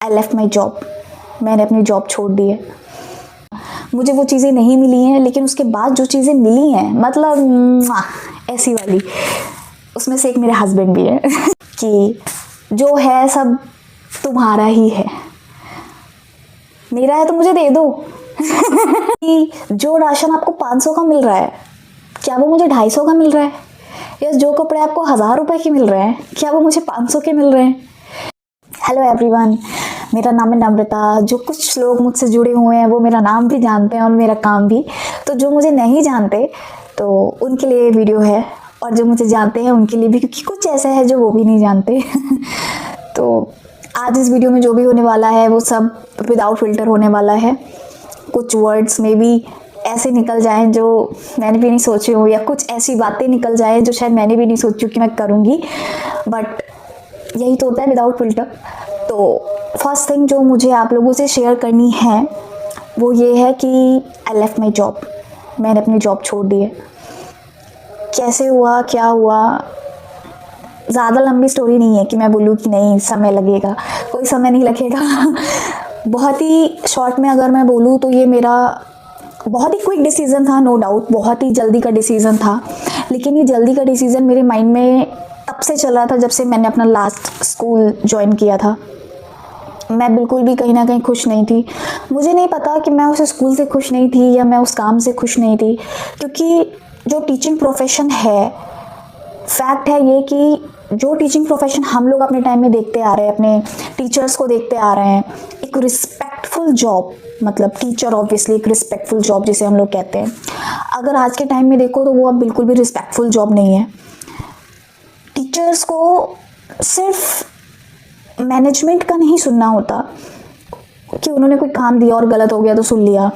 I left my job. मैंने अपनी job छोड़ दी है। मुझे वो चीज़ें नहीं मिली हैं, लेकिन उसके बाद जो चीज़ें मिली हैं, मतलब ऐसी वाली, उसमें से एक मेरे हस्बैंड भी है कि जो है सब तुम्हारा ही है, मेरा है तो मुझे दे दो कि जो राशन आपको 500 का मिल रहा है, क्या वो मुझे 250 का मिल रहा है? या जो कपड़े आपको 1000 रुपए के मिल रहे हैं, क्या वो मुझे 500 के मिल रहे हैं? हेलो एवरीवन, मेरा नाम है नम्रता। जो कुछ लोग मुझसे जुड़े हुए हैं वो मेरा नाम भी जानते हैं और मेरा काम भी। तो जो मुझे नहीं जानते तो उनके लिए वीडियो है, और जो मुझे जानते हैं उनके लिए भी, क्योंकि कुछ ऐसा है जो वो भी नहीं जानते तो आज इस वीडियो में जो भी होने वाला है वो सब विदाउट फिल्टर होने वाला है। कुछ वर्ड्स में भी ऐसे निकल जाएं जो मैंने भी नहीं सोचे हो, या कुछ ऐसी बातें निकल जाएं जो शायद मैंने भी नहीं सोची कि मैं करूँगी, बट यही तो होता है विदाउट फिल्टर। तो फर्स्ट थिंग जो मुझे आप लोगों से शेयर करनी है वो ये है कि आई लेफ्ट माई जॉब। मैंने अपनी जॉब छोड़ दी है। कैसे हुआ, क्या हुआ, ज़्यादा लंबी स्टोरी नहीं है कि मैं बोलूँ कि नहीं समय लगेगा, कोई समय नहीं लगेगा बहुत ही शॉर्ट में अगर मैं बोलूँ तो ये मेरा बहुत ही क्विक डिसीज़न था, नो डाउट, बहुत ही जल्दी का डिसीज़न था। लेकिन ये जल्दी का डिसीज़न मेरे माइंड में तब से चल रहा था जब से मैंने अपना लास्ट स्कूल ज्वाइन किया था। मैं बिल्कुल भी कहीं ना कहीं खुश नहीं थी। मुझे नहीं पता कि मैं उस स्कूल से खुश नहीं थी या मैं उस काम से खुश नहीं थी, क्योंकि जो टीचिंग प्रोफेशन है, फैक्ट है ये कि जो टीचिंग प्रोफेशन हम लोग अपने टाइम में देखते आ रहे हैं, अपने टीचर्स को देखते आ रहे हैं, एक रिस्पेक्टफुल जॉब, मतलब टीचर ऑब्वियसली एक रिस्पेक्टफुल जॉब जिसे हम लोग कहते हैं। अगर आज के टाइम में देखो तो वो अब बिल्कुल भी रिस्पेक्टफुल जॉब नहीं है। टीचर्स को सिर्फ मैनेजमेंट का नहीं सुनना होता कि उन्होंने कोई काम दिया और गलत हो गया तो सुन लिया।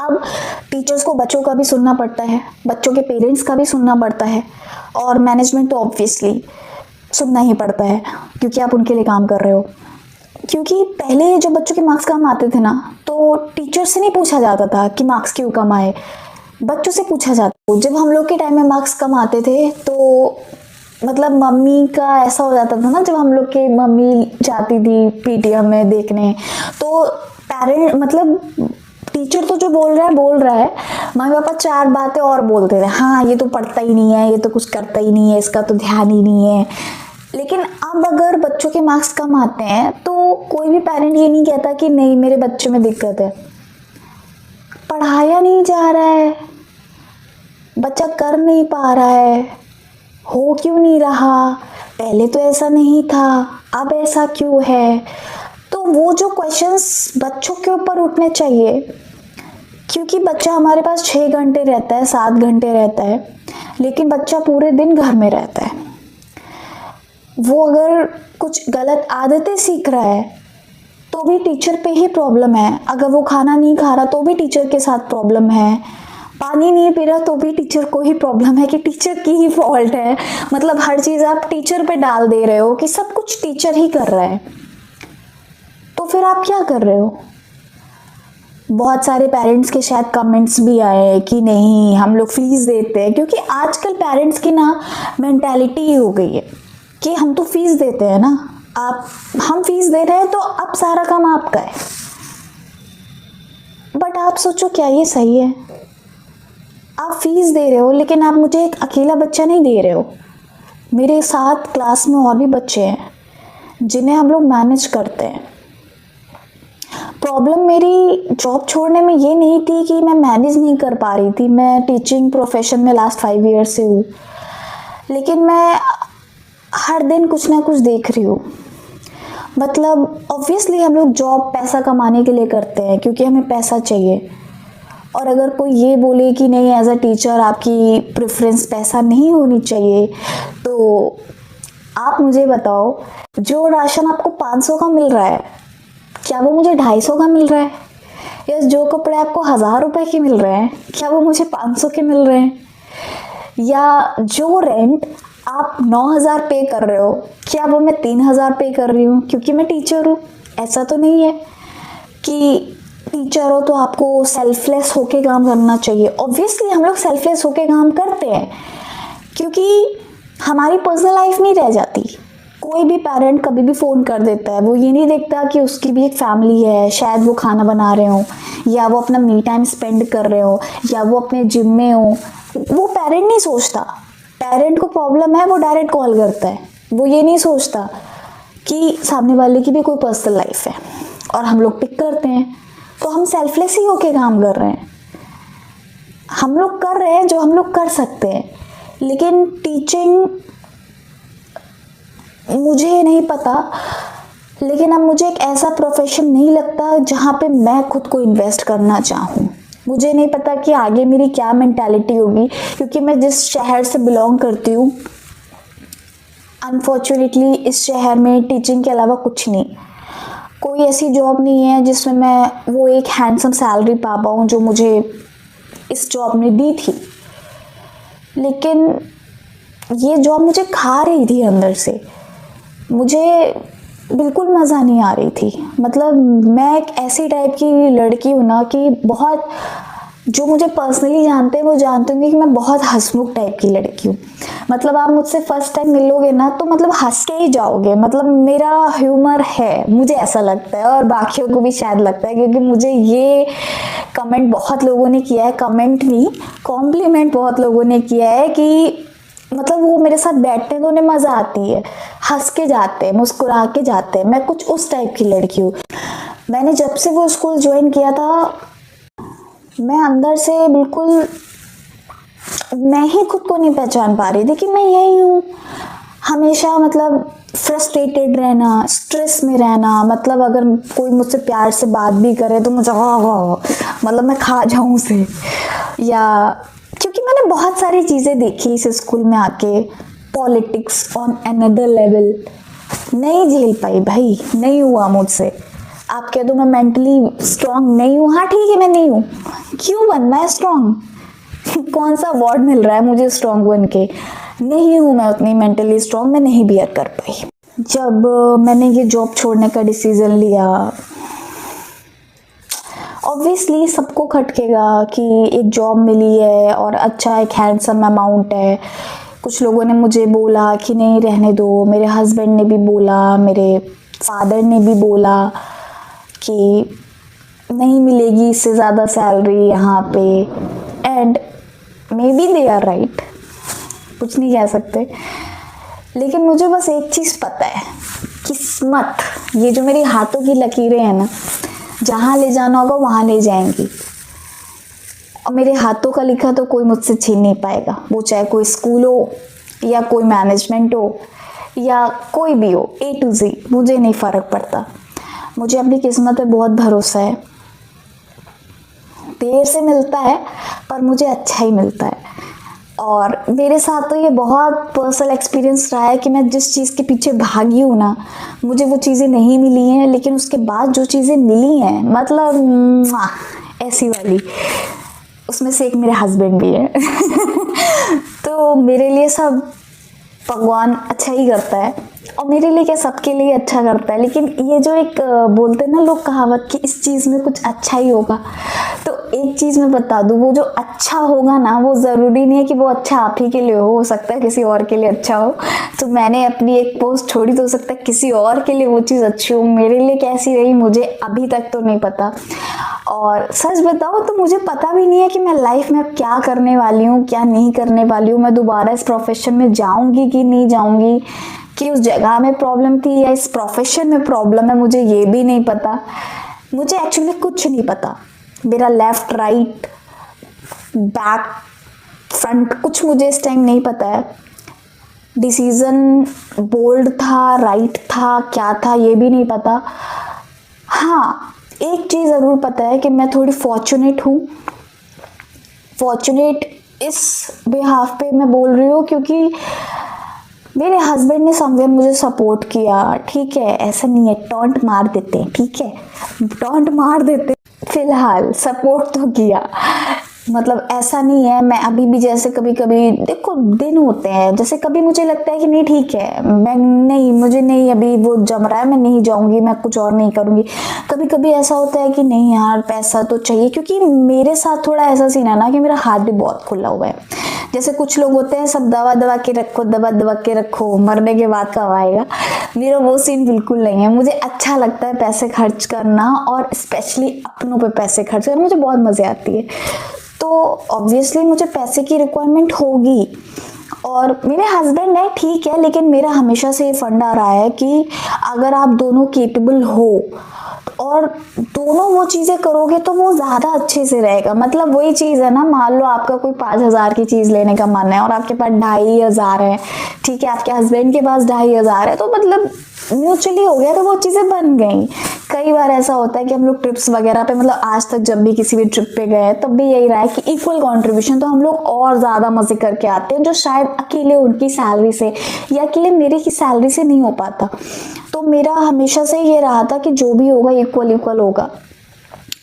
अब टीचर्स को बच्चों का भी सुनना पड़ता है, बच्चों के पेरेंट्स का भी सुनना पड़ता है, और मैनेजमेंट तो ऑब्वियसली सुनना ही पड़ता है क्योंकि आप उनके लिए काम कर रहे हो। क्योंकि पहले जो बच्चों के मार्क्स कम आते थे ना, तो टीचर से नहीं पूछा जाता था कि मार्क्स क्यों कम आए, बच्चों से पूछा जाता। जब हम लोग के टाइम में मार्क्स कम आते थे तो मतलब मम्मी का ऐसा हो जाता था ना, जब हम लोग की मम्मी जाती थी पीटीएम में देखने, तो पेरेंट मतलब टीचर तो जो बोल रहा है, मम्मी पापा 4 बातें और बोलते थे। हाँ, ये तो पढ़ता ही नहीं है, ये तो कुछ करता ही नहीं है, इसका तो ध्यान ही नहीं है। लेकिन अब अगर बच्चों के मार्क्स कम आते हैं तो कोई भी पेरेंट ये नहीं कहता कि नहीं मेरे बच्चे में दिक्कत है, पढ़ाया नहीं जा रहा है, बच्चा कर नहीं पा रहा है, हो क्यों नहीं रहा, पहले तो ऐसा नहीं था, अब ऐसा क्यों है। तो वो जो क्वेश्चंस बच्चों के ऊपर उठने चाहिए, क्योंकि बच्चा हमारे पास 6 घंटे रहता है, 7 घंटे रहता है, लेकिन बच्चा पूरे दिन घर में रहता है। वो अगर कुछ गलत आदतें सीख रहा है तो भी टीचर पे ही प्रॉब्लम है। अगर वो खाना नहीं खा रहा तो भी टीचर के साथ प्रॉब्लम है। पानी नहीं पी रहा तो भी टीचर को ही प्रॉब्लम है कि टीचर की ही फॉल्ट है। मतलब हर चीज़ आप टीचर पे डाल दे रहे हो कि सब कुछ टीचर ही कर रहा है, तो फिर आप क्या कर रहे हो? बहुत सारे पेरेंट्स के शायद कमेंट्स भी आए कि नहीं हम लोग फीस देते हैं, क्योंकि आजकल पेरेंट्स की ना मेंटालिटी हो गई है कि हम तो फीस देते हैं ना, हम फीस दे रहे हैं तो अब सारा काम आपका है। बट आप सोचो क्या ये सही है? आप फीस दे रहे हो लेकिन आप मुझे एक अकेला बच्चा नहीं दे रहे हो। मेरे साथ क्लास में और भी बच्चे हैं जिन्हें हम लोग मैनेज करते हैं। प्रॉब्लम मेरी जॉब छोड़ने में ये नहीं थी कि मैं मैनेज नहीं कर पा रही थी। मैं टीचिंग प्रोफेशन में लास्ट 5 ईयर से हूँ, लेकिन मैं हर दिन कुछ ना कुछ देख रही हूँ। मतलब ऑब्वियसली हम लोग जॉब पैसा कमाने के लिए करते हैं क्योंकि हमें पैसा चाहिए, और अगर कोई ये बोले कि नहीं एज अ टीचर आपकी प्रेफरेंस पैसा नहीं होनी चाहिए, तो आप मुझे बताओ, जो राशन आपको 500 का मिल रहा है, क्या वो मुझे 250 का मिल रहा है? या जो कपड़े आपको 1000 रुपए के मिल रहे हैं, क्या वो मुझे 500 के मिल रहे हैं? या जो रेंट आप 9000 पे कर रहे हो, क्या वो मैं 3000 पे कर रही हूँ क्योंकि मैं टीचर हूँ? ऐसा तो नहीं है कि टीचर हो तो आपको सेल्फलेस होके काम करना चाहिए। ऑब्वियसली हम लोग सेल्फलेस होके काम करते हैं क्योंकि हमारी पर्सनल लाइफ नहीं रह जाती। कोई भी पेरेंट कभी भी फ़ोन कर देता है, वो ये नहीं देखता कि उसकी भी एक फैमिली है, शायद वो खाना बना रहे हो या वो अपना मी टाइम स्पेंड कर रहे हो या वो अपने जिम में हो। वो पेरेंट नहीं सोचता, पेरेंट को प्रॉब्लम है वो डायरेक्ट कॉल करता है, वो ये नहीं सोचता कि सामने वाले की भी कोई पर्सनल लाइफ है और हम लोग पिक करते हैं। तो हम सेल्फलेस ही होके काम कर रहे हैं, हम लोग कर रहे हैं जो हम लोग कर सकते हैं। लेकिन टीचिंग मुझे नहीं पता, लेकिन अब मुझे एक ऐसा प्रोफेशन नहीं लगता जहाँ पे मैं खुद को इन्वेस्ट करना चाहूँ। मुझे नहीं पता कि आगे मेरी क्या मेंटालिटी होगी, क्योंकि मैं जिस शहर से बिलोंग करती हूँ अनफॉर्चुनेटली इस शहर में टीचिंग के अलावा कुछ नहीं, कोई ऐसी जॉब नहीं है जिसमें मैं वो एक हैंडसम सैलरी पा पाऊँ जो मुझे इस जॉब ने दी थी। लेकिन ये जॉब मुझे खा रही थी अंदर से, मुझे बिल्कुल मज़ा नहीं आ रही थी। मतलब मैं एक ऐसी टाइप की लड़की हूँ ना कि बहुत, जो मुझे पर्सनली जानते हैं वो जानते होंगे कि मैं बहुत हंसमुख टाइप की लड़की हूँ। मतलब आप मुझसे फर्स्ट टाइम मिलोगे ना तो मतलब हंस के ही जाओगे, मतलब मेरा ह्यूमर है, मुझे ऐसा लगता है और बाकियों को भी शायद लगता है, क्योंकि मुझे ये कमेंट बहुत लोगों ने किया है, कमेंट नहीं कॉम्प्लीमेंट बहुत लोगों ने किया है कि मतलब वो मेरे साथ बैठते हैं तो उन्हें मज़ा आती है, हंस के जाते हैं, मुस्कुरा के जाते हैं। मैं कुछ उस टाइप की लड़की हूँ। मैंने जब से वो स्कूल ज्वाइन किया था मैं अंदर से बिल्कुल मैं ही खुद को नहीं पहचान पा रही थी कि मैं यही हूँ। हमेशा मतलब फ्रस्ट्रेटेड रहना, स्ट्रेस में रहना, मतलब अगर कोई मुझसे प्यार से बात भी करे तो मुझे मतलब मैं खा जाऊँ उसे, या क्योंकि मैंने बहुत सारी चीज़ें देखी इस स्कूल में आके। पॉलिटिक्स ऑन अनदर लेवल नहीं झेल पाई भाई, नहीं हुआ मुझसे। आप कह दो मैं मेंटली स्ट्रांग नहीं हूँ, हाँ ठीक है मैं नहीं हूँ, क्यों बनना है स्ट्रांग कौन सा अवार्ड मिल रहा है मुझे स्ट्रांग बन के? नहीं हूँ मैं उतनी मेंटली स्ट्रांग, मैं नहीं बियर कर पाई। जब मैंने ये जॉब छोड़ने का डिसीजन लिया, ऑब्वियसली सबको खटकेगा कि एक जॉब मिली है और अच्छा एक हैंडसम अमाउंट है। कुछ लोगों ने मुझे बोला कि नहीं रहने दो, मेरे हस्बैंड ने भी बोला, मेरे फादर ने भी बोला कि नहीं मिलेगी इससे ज़्यादा सैलरी यहाँ पे, and may be they are right, कुछ नहीं कह सकते। लेकिन मुझे बस एक चीज़ पता है, किस्मत, ये जो मेरी हाथों की लकीरें हैं ना, जहाँ ले जाना होगा वहाँ ले जाएंगी, और मेरे हाथों का लिखा तो कोई मुझसे छीन नहीं पाएगा। वो चाहे कोई स्कूल हो या कोई मैनेजमेंट हो या कोई भी हो, A to Z, मुझे नहीं फ़र्क पड़ता। मुझे अपनी किस्मत पे बहुत भरोसा है। देर से मिलता है पर मुझे अच्छा ही मिलता है। और मेरे साथ तो ये बहुत पर्सनल एक्सपीरियंस रहा है कि मैं जिस चीज़ के पीछे भागी हूँ ना, मुझे वो चीज़ें नहीं मिली हैं, लेकिन उसके बाद जो चीज़ें मिली हैं मतलब ऐसी वाली, उसमें से एक मेरे हस्बैंड भी है तो मेरे लिए सब भगवान अच्छा ही करता है, और मेरे लिए क्या सबके लिए अच्छा करता है। लेकिन ये जो एक बोलते हैं ना लोग कहावत कि इस चीज़ में कुछ अच्छा ही होगा, तो एक चीज़ मैं बता दूँ, वो जो अच्छा होगा ना वो ज़रूरी नहीं है कि वो अच्छा आप ही के लिए हो सकता है किसी और के लिए अच्छा हो। तो मैंने अपनी एक पोस्ट छोड़ी तो हो सकता है किसी और के लिए वो चीज़ अच्छी हो, मेरे लिए कैसी रही मुझे अभी तक तो नहीं पता। और सच बताऊँ तो मुझे पता भी नहीं है कि मैं लाइफ में अब क्या करने वाली हूँ, क्या नहीं करने वाली हूँ। मैं दोबारा इस प्रोफेशन में जाऊँगी कि नहीं जाऊँगी, कि उस जगह में प्रॉब्लम थी या इस प्रोफेशन में प्रॉब्लम है, मुझे ये भी नहीं पता। मुझे एक्चुअली कुछ नहीं पता, मेरा लेफ्ट राइट बैक फ्रंट कुछ मुझे इस टाइम नहीं पता है। डिसीज़न बोल्ड था, राइट था, क्या था ये भी नहीं पता। हाँ एक चीज़ ज़रूर पता है कि मैं थोड़ी फॉर्चुनेट हूँ। फॉर्चुनेट इस बिहाफ पे मैं बोल रही हूँ क्योंकि मेरे हस्बैंड ने समवेयर मुझे सपोर्ट किया। ठीक है, ऐसा नहीं है टॉन्ट मार देते हैं, ठीक है टॉन्ट मार देते, फिलहाल सपोर्ट तो किया। मतलब ऐसा नहीं है, मैं अभी भी जैसे कभी कभी देखो दिन होते हैं, जैसे कभी मुझे लगता है कि नहीं ठीक है मैं नहीं, मुझे नहीं अभी वो जम रहा है, मैं नहीं जाऊंगी, मैं कुछ और नहीं करूंगी। कभी कभी ऐसा होता है कि नहीं यार पैसा तो चाहिए, क्योंकि मेरे साथ थोड़ा ऐसा सीन है ना कि मेरा हाथ भी बहुत खुला हुआ है। जैसे कुछ लोग होते हैं सब दबा दबा के रखो, दबा दबा के रखो, मरने के बाद कब आएगा। मेरा वो सीन बिल्कुल नहीं है। मुझे अच्छा लगता है पैसे खर्च करना, और स्पेशली अपनों पे पैसे खर्च करना मुझे बहुत मज़े आती है। तो ऑब्वियसली मुझे पैसे की रिक्वायरमेंट होगी, और मेरे हस्बैंड है ठीक है, लेकिन मेरा हमेशा से ये फंडा रहा है कि अगर आप दोनों केपेबल हो और दोनों वो चीज़ें करोगे तो वो ज़्यादा अच्छे से रहेगा। मतलब वही चीज़ है ना, मान लो आपका कोई 5,000 की चीज़ लेने का मन है और आपके पास 2,500 है, ठीक है, आपके हस्बैंड के पास 2,500 है, तो मतलब म्यूचुअली हो गया, तो वो चीज़ें बन गई। कई बार ऐसा होता है कि हम लोग ट्रिप्स वगैरह पे, मतलब आज तक जब भी किसी भी ट्रिप पे गए तब भी यही रहा है कि इक्वल कंट्रीब्यूशन, तो हम लोग और ज़्यादा मज़े करके आते हैं, जो शायद अकेले उनकी सैलरी से या अकेले मेरे की सैलरी से नहीं हो पाता। तो मेरा हमेशा से ये रहा था कि जो भी होगा इक्वल इक्वल होगा।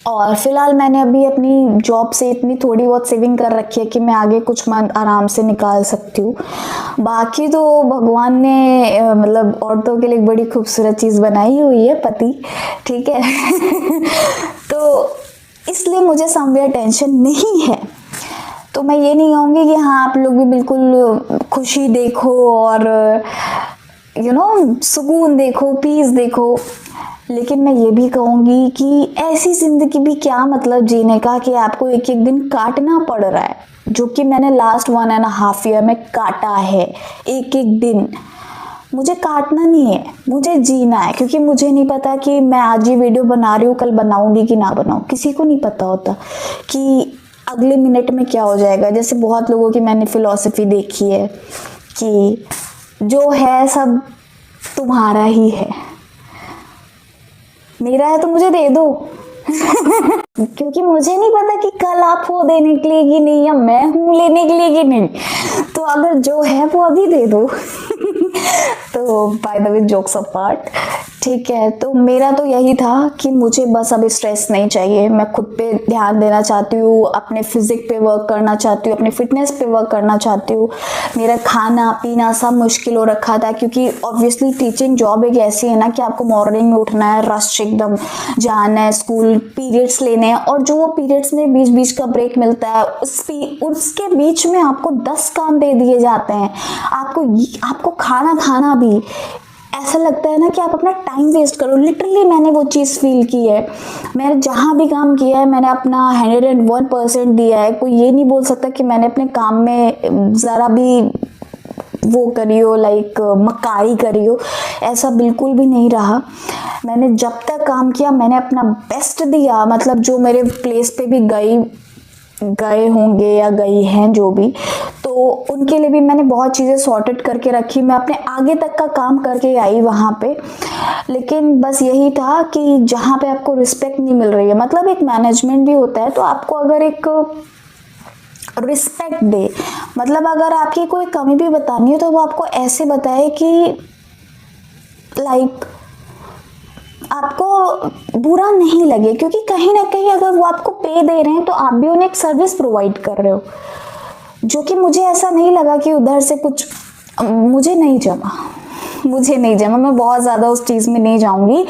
और फिलहाल मैंने अभी अपनी जॉब से इतनी थोड़ी बहुत सेविंग कर रखी है कि मैं आगे कुछ मंथ आराम से निकाल सकती हूँ। बाकी तो भगवान ने मतलब औरतों के लिए एक बड़ी खूबसूरत चीज़ बनाई हुई है, पति, ठीक है। तो इसलिए मुझे समवेयर टेंशन नहीं है। तो मैं ये नहीं कहूँगी कि हाँ आप लोग भी बिल्कुल खुशी देखो और सुकून देखो, पीस देखो, लेकिन मैं ये भी कहूँगी कि ऐसी ज़िंदगी भी क्या मतलब जीने का कि आपको एक एक दिन काटना पड़ रहा है, जो कि मैंने लास्ट 1.5 ईयर में काटा है। एक एक दिन मुझे काटना नहीं है, मुझे जीना है, क्योंकि मुझे नहीं पता कि मैं आज ये वीडियो बना रही हूँ कल बनाऊँगी कि ना बनाऊँ। किसी को नहीं पता होता कि अगले मिनट में क्या हो जाएगा। जैसे बहुत लोगों की मैंने फिलॉसफी देखी है कि जो है सब तुम्हारा ही है, मेरा है तो मुझे दे दो। क्योंकि मुझे नहीं पता कि कल आप हो देने के लिए कि नहीं, या मैं हूं लेने के लिए कि नहीं। तो अगर जो है वो अभी दे दो। तो by the way, jokes apart, ठीक है, तो मेरा तो यही था कि मुझे बस अब स्ट्रेस नहीं चाहिए। मैं खुद पे ध्यान देना चाहती हूँ, अपने फिजिक पे वर्क करना चाहती हूँ, अपने फिटनेस पे वर्क करना चाहती हूँ। मेरा खाना पीना सब मुश्किल हो रखा था, क्योंकि ऑब्वियसली टीचिंग जॉब एक ऐसी है ना कि आपको मॉर्निंग में उठना है, रश एकदम जाना है, स्कूल पीरियड्स लेने हैं, और जो वो पीरियड्स में बीच बीच का ब्रेक मिलता है उसके बीच में आपको 10 काम दे दिए जाते हैं। आपको खाना भी ऐसा लगता है ना कि आप अपना टाइम वेस्ट करो। लिटरली मैंने वो चीज़ फील की है। मैंने जहाँ भी काम किया है मैंने अपना 101% दिया है। कोई ये नहीं बोल सकता कि मैंने अपने काम में ज़रा भी वो करी हो, लाइक मक्कारी करी हो, ऐसा बिल्कुल भी नहीं रहा। मैंने जब तक काम किया मैंने अपना बेस्ट दिया। मतलब जो मेरे प्लेस पे भी गए होंगे या गई हैं जो भी, तो उनके लिए भी मैंने बहुत चीज़ें सॉर्टेड करके रखी। मैं अपने आगे तक का काम करके आई वहाँ पे। लेकिन बस यही था कि जहाँ पे आपको रिस्पेक्ट नहीं मिल रही है, मतलब एक मैनेजमेंट भी होता है, तो आपको अगर एक रिस्पेक्ट दे, मतलब अगर आपकी कोई कमी भी बतानी है तो वो आपको ऐसे बताए कि लाइक आपको बुरा नहीं लगे, क्योंकि कहीं ना कहीं अगर वो आपको पे दे रहे हैं तो आप भी उन्हें एक सर्विस प्रोवाइड कर रहे हो, जो कि मुझे ऐसा नहीं लगा कि उधर से कुछ मुझे नहीं जमा। मैं बहुत ज़्यादा उस चीज़ में नहीं जाऊंगी।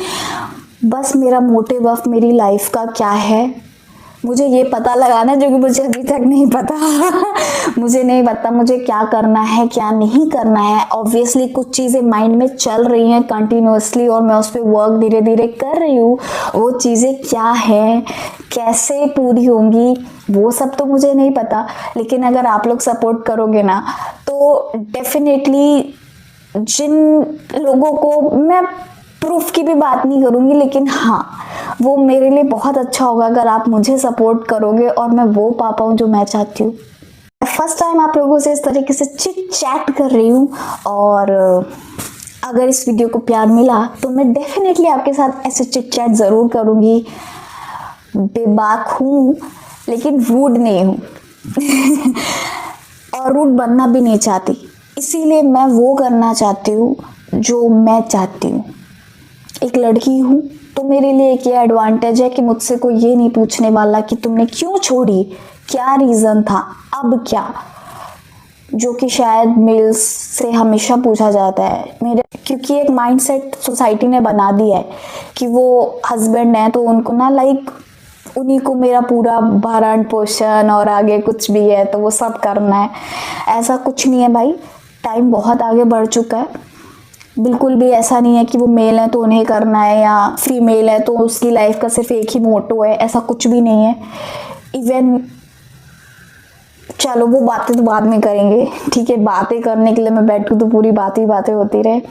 बस मेरा मोटिव ऑफ मेरी लाइफ का क्या है मुझे ये पता लगाना, जो कि मुझे अभी तक नहीं पता। मुझे नहीं पता मुझे क्या करना है क्या नहीं करना है। ऑब्वियसली कुछ चीज़ें माइंड में चल रही हैं कंटिन्यूअसली और मैं उस पर वर्क धीरे धीरे कर रही हूँ। वो चीज़ें क्या है, कैसे पूरी होंगी, वो सब तो मुझे नहीं पता। लेकिन अगर आप लोग सपोर्ट करोगे ना तो डेफिनेटली जिन लोगों को, मैं प्रूफ की भी बात नहीं करूँगी, लेकिन हाँ वो मेरे लिए बहुत अच्छा होगा अगर आप मुझे सपोर्ट करोगे और मैं वो पा पाऊँ जो मैं चाहती हूँ। फर्स्ट टाइम आप लोगों से इस तरीके से चिट चैट कर रही हूँ, और अगर इस वीडियो को प्यार मिला तो मैं डेफिनेटली आपके साथ ऐसे चिट चैट ज़रूर करूँगी। बेबाक हूँ लेकिन रूड नहीं हूँ। और रूड बनना भी नहीं चाहती, इसीलिए मैं वो करना चाहती हूँ जो मैं चाहती हूँ। एक लड़की हूँ तो मेरे लिए एक ये एडवांटेज है कि मुझसे कोई ये नहीं पूछने वाला कि तुमने क्यों छोड़ी, क्या रीज़न था, अब क्या, जो कि शायद मेल्स से हमेशा पूछा जाता है। क्योंकि एक माइंडसेट सोसाइटी ने बना दिया है कि वो हस्बैंड है तो उनको ना लाइक उन्हीं को मेरा पूरा भरण पोषण और आगे कुछ भी है तो वो सब करना है, ऐसा कुछ नहीं है भाई। टाइम बहुत आगे बढ़ चुका है। बिल्कुल भी ऐसा नहीं है कि वो मेल है तो उन्हें करना है या फीमेल है तो उसकी लाइफ का सिर्फ एक ही मोटो है, ऐसा कुछ भी नहीं है। इवन चलो वो बातें तो बाद में करेंगे, ठीक है। बातें करने के लिए मैं बैठूं तो पूरी बातें होती रहे।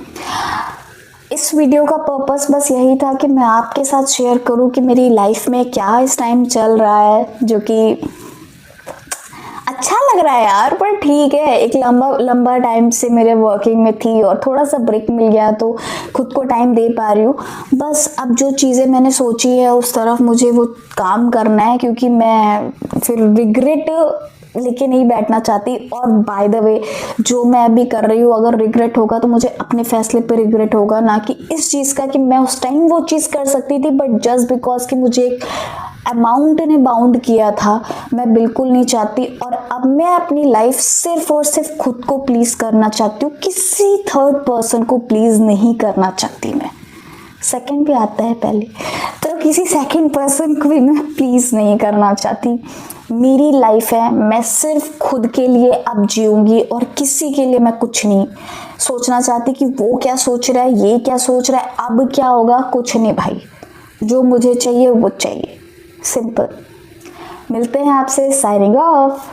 इस वीडियो का पर्पस बस यही था कि मैं आपके साथ शेयर करूं कि मेरी लाइफ में क्या इस टाइम चल रहा है, जो कि अच्छा लग रहा है यार। पर ठीक है, एक लंबा टाइम से मेरे वर्किंग में थी और थोड़ा सा ब्रेक मिल गया तो खुद को टाइम दे पा रही हूँ। बस अब जो चीज़ें मैंने सोची है उस तरफ मुझे वो काम करना है, क्योंकि मैं फिर रिग्रेट लेके नहीं बैठना चाहती। और बाय द वे जो मैं अभी कर रही हूँ, अगर रिग्रेट होगा तो मुझे अपने फैसले पे रिग्रेट होगा, ना कि इस चीज़ का कि मैं उस टाइम वो चीज़ कर सकती थी बट जस्ट बिकॉज कि मुझे एक अमाउंट ने बाउंड किया था। मैं बिल्कुल नहीं चाहती। और अब मैं अपनी लाइफ सिर्फ और सिर्फ खुद को प्लीज़ करना चाहती हूँ, किसी थर्ड पर्सन को प्लीज़ नहीं करना चाहती। मैं सेकंड पे आता है पहले, तो किसी सेकंड पर्सन को भी मैं प्लीज़ नहीं करना चाहती। मेरी लाइफ है, मैं सिर्फ खुद के लिए अब जीऊंगी और किसी के लिए मैं कुछ नहीं सोचना चाहती कि वो क्या सोच रहा है, ये क्या सोच रहा है, अब क्या होगा, कुछ नहीं भाई। जो मुझे चाहिए वो चाहिए, सिंपल। मिलते हैं आपसे, साइनिंग ऑफ।